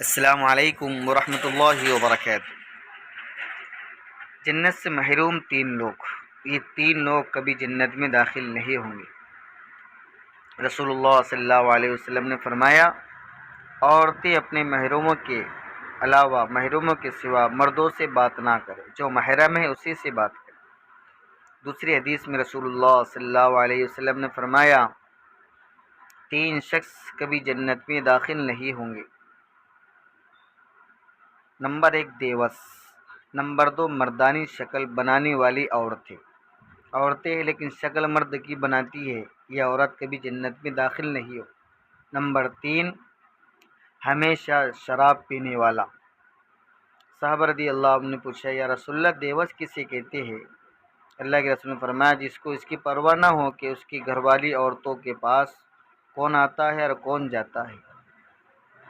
السلام علیکم ورحمۃ اللہ وبرکاتہ۔ جنت سے محروم یہ تین لوگ کبھی جنت میں داخل نہیں ہوں گے۔ رسول اللہ صلی اللہ علیہ وسلم نے فرمایا، عورتیں اپنے محروموں کے علاوہ محروموں کے سوا مردوں سے بات نہ کرے، جو محرم ہے اسی سے بات کرے۔ دوسری حدیث میں رسول اللہ صلی اللہ علیہ وسلم نے فرمایا، تین شخص کبھی جنت میں داخل نہیں ہوں گے۔ نمبر 1 دیوس، نمبر 2 مردانی شکل بنانے والی عورتیں ہیں لیکن شکل مرد کی بناتی ہے، یہ عورت کبھی جنت میں داخل نہیں ہو۔ نمبر 3 ہمیشہ شراب پینے والا۔ صحابہ رضی اللہ عنہ نے پوچھا، یا رسول اللہ دیوس کسے کہتے ہیں؟ اللہ کے رسول نے فرمایا، جس کو اس کی پرواہ نہ ہو کہ اس کی گھر والی عورتوں کے پاس کون آتا ہے اور کون جاتا ہے۔